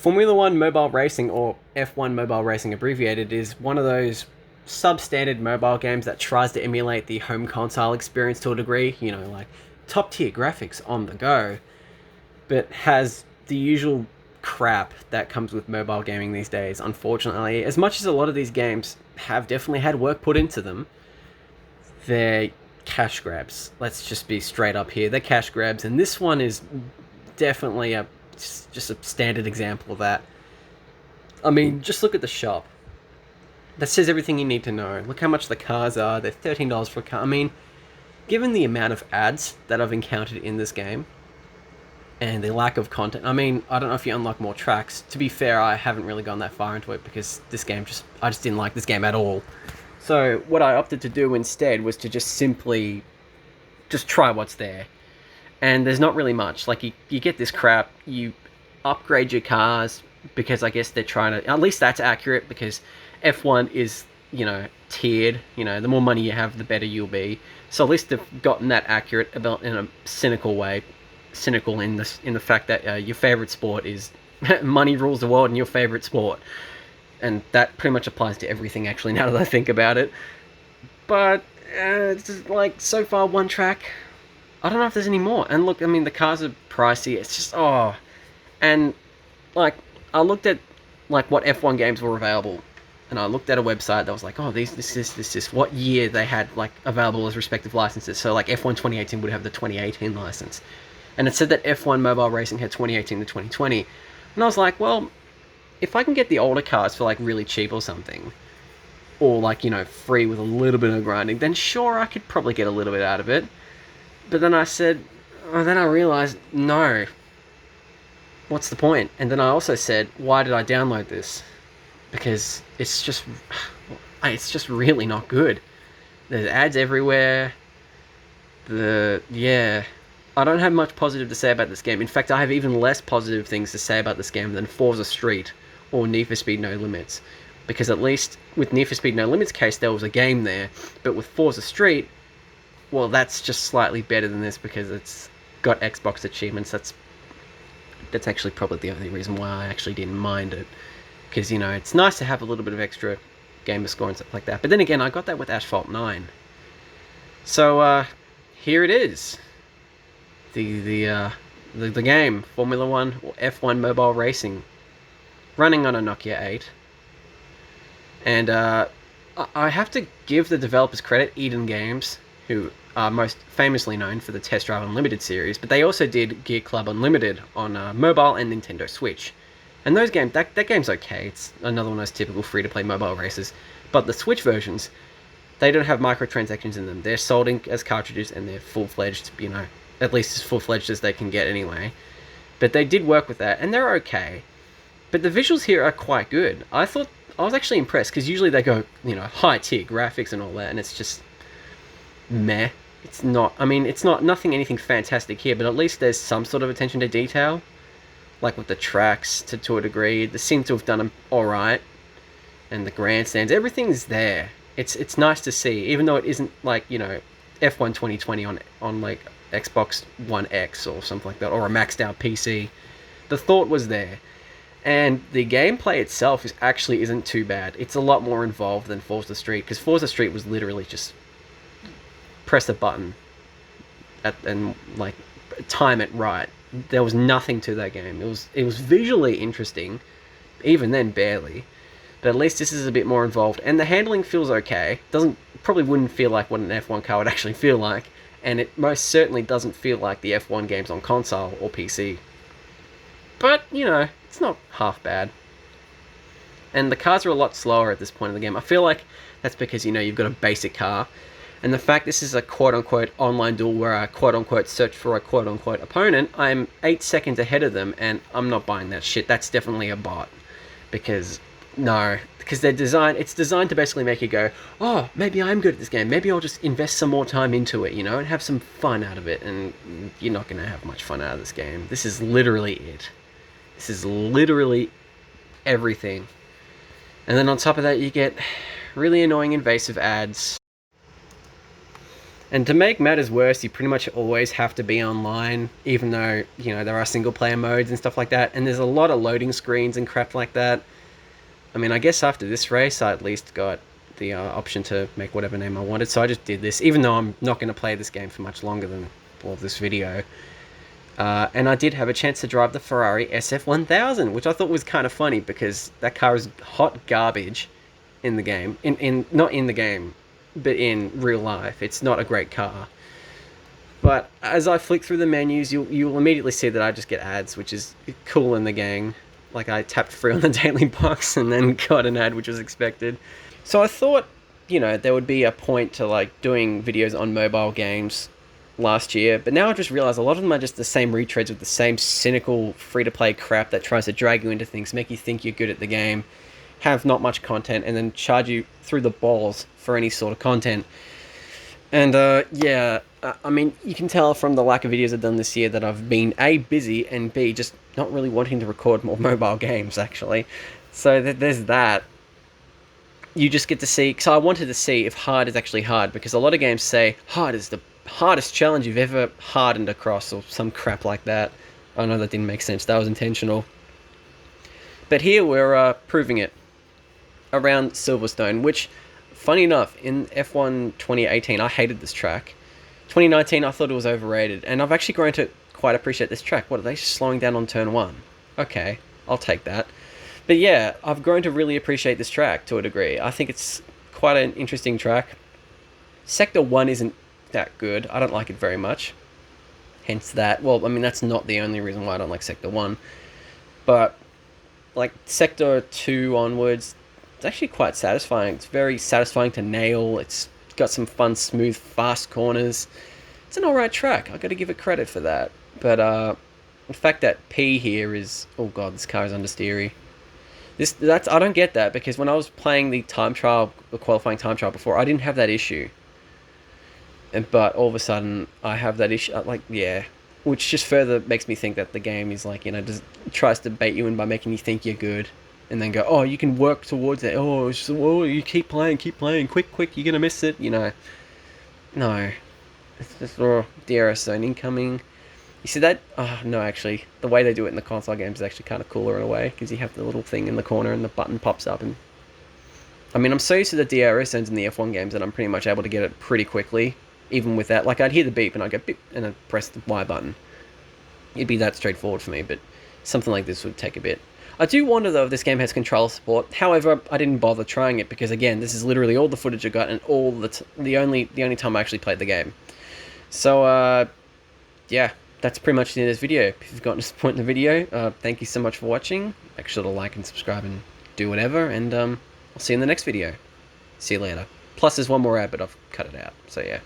Formula One mobile racing, or F1 mobile racing abbreviated, is one of those substandard mobile games that tries to emulate the home console experience to a degree, like top tier graphics on the go, but has the usual crap that comes with mobile gaming these days, unfortunately. As much as a lot of these games have definitely had work put into them, they're cash grabs. Let's just be straight up here. They're cash grabs, and this one is definitely just a standard example of that. I mean, just look at the shop. That says everything you need to know. Look how much the cars are. They're $13 for a car. I mean, given the amount of ads that I've encountered in this game and the lack of content, I mean, I don't know if you unlock more tracks. To be fair, I haven't really gone that far into it because I just didn't like this game at all. So what I opted to do instead was to just simply just try what's there. And there's not really much. Like, you get this crap, you upgrade your cars, because I guess they're trying to... At least that's accurate, because F1 is, tiered. The more money you have, the better you'll be. So at least they've gotten that accurate about in a cynical way. Cynical in the fact that your favourite sport is... money rules the world in your favourite sport. And that pretty much applies to everything, actually, now that I think about it. But, it's just, like, so far, one track... I don't know if there's any more. And look, I mean, the cars are pricey. It's just, oh. And, like, I looked at, like, what F1 games were available. And I looked at a website that was like, oh, this, what year they had, like, available as respective licenses. So, like, F1 2018 would have the 2018 license. And it said that F1 Mobile Racing had 2018 to 2020. And I was like, well, if I can get the older cars for, like, really cheap or something, or, like, free with a little bit of grinding, then sure, I could probably get a little bit out of it. But then I realized, no. What's the point? And then I also said, why did I download this? Because it's just really not good. There's ads everywhere. I don't have much positive to say about this game. In fact, I have even less positive things to say about this game than Forza Street or Need for Speed No Limits. Because at least with Need for Speed No Limits case, there was a game there. But with Forza Street, well, that's just slightly better than this because it's got Xbox achievements. That's actually probably the only reason why I actually didn't mind it. Because, it's nice to have a little bit of extra gamer score and stuff like that. But then again, I got that with Asphalt 9. So, here it is. The game, Formula 1 or F1 Mobile Racing. Running on a Nokia 8. And, I have to give the developers credit, Eden Games, who are most famously known for the Test Drive Unlimited series, but they also did Gear Club Unlimited on mobile and Nintendo Switch. And those games, that game's okay. It's another one of those typical free-to-play mobile races. But the Switch versions, they don't have microtransactions in them. They're sold as cartridges, and they're full-fledged, at least as full-fledged as they can get anyway. But they did work with that, and they're okay. But the visuals here are quite good. I was actually impressed, because usually they go, high-tier graphics and all that, and it's just... meh. It's not anything fantastic here, but at least there's some sort of attention to detail. Like with the tracks, to a degree. They seem to have done them alright. And the grandstands, everything's there. It's nice to see, even though it isn't like, F1 2020 on like Xbox One X or something like that, or a maxed out PC. The thought was there. And the gameplay itself isn't too bad. It's a lot more involved than Forza Street, because Forza Street was literally just press a button and like time it right. There was nothing to that game. It was visually interesting, even then barely, but at least this is a bit more involved, and the handling feels okay. Probably wouldn't feel like what an F1 car would actually feel like, and it most certainly doesn't feel like the F1 games on console or PC. But it's not half bad. And the cars are a lot slower at this point in the game. I feel like that's because you've got a basic car. And the fact this is a quote-unquote online duel where I quote-unquote search for a quote-unquote opponent, I'm 8 seconds ahead of them, and I'm not buying that shit. That's definitely a bot. Because it's designed to basically make you go, oh, maybe I'm good at this game. Maybe I'll just invest some more time into it, and have some fun out of it. And you're not going to have much fun out of this game. This is literally it. This is literally everything. And then on top of that, you get really annoying invasive ads. And to make matters worse, you pretty much always have to be online, even though, you know, there are single player modes and stuff like that. And there's a lot of loading screens and crap like that. I mean, I guess after this race, I at least got the option to make whatever name I wanted. So I just did this, even though I'm not going to play this game for much longer than all of this video. And I did have a chance to drive the Ferrari SF1000, which I thought was kind of funny because that car is hot garbage in the game. Not in the game, but in real life. It's not a great car. But as I flick through the menus, you'll immediately see that I just get ads, which is cool in the gang. Like, I tapped free on the daily box and then got an ad, which was expected. So I thought, you know, there would be a point to, like, doing videos on mobile games last year. But now I just realized a lot of them are just the same retreads with the same cynical free-to-play crap that tries to drag you into things, make you think you're good at the game, have not much content, and then charge you through the balls for any sort of content. And, yeah, I mean, you can tell from the lack of videos I've done this year that I've been, A, busy, and B, just not really wanting to record more mobile games, actually. So there's that. You just get to see... So I wanted to see if hard is actually hard, because a lot of games say hard is the hardest challenge you've ever hardened across, or some crap like that. I know that didn't make sense. That was intentional. But here we're proving it around Silverstone, which... Funny enough, in F1 2018, I hated this track. 2019, I thought it was overrated, and I've actually grown to quite appreciate this track. What, are they slowing down on turn 1? Okay, I'll take that. But yeah, I've grown to really appreciate this track to a degree. I think it's quite an interesting track. Sector 1 isn't that good. I don't like it very much. Hence that. Well, I mean, that's not the only reason why I don't like Sector 1. But, like, Sector 2 onwards... It's actually quite satisfying. It's very satisfying to nail. It's got some fun, smooth, fast corners. It's an alright track. I've got to give it credit for that. But the fact that P here is... Oh god, this car is understeery. I don't get that, because when I was playing the qualifying time trial before, I didn't have that issue. But all of a sudden, I have that issue. Like, yeah. Which just further makes me think that the game is like, you know, just tries to bait you in by making you think you're good. And then go, oh, you can work towards it. Oh, you keep playing, quick, you're gonna miss it, you know. No. It's just, DRS zone incoming. You see that? Oh, no, actually. The way they do it in the console games is actually kind of cooler in a way, because you have the little thing in the corner and the button pops up. And I mean, I'm so used to the DRS zones in the F1 games that I'm pretty much able to get it pretty quickly, even with that. Like, I'd hear the beep, and I'd go beep, and I'd press the Y button. It'd be that straightforward for me, but something like this would take a bit. I do wonder, though, if this game has controller support. However, I didn't bother trying it because, again, this is literally all the footage I got and all the only time I actually played the game. So, yeah, that's pretty much the end of this video. If you've gotten to this point in the video, thank you so much for watching. Make sure to like and subscribe and do whatever, and I'll see you in the next video. See you later. Plus, there's one more ad, but I've cut it out. So, yeah.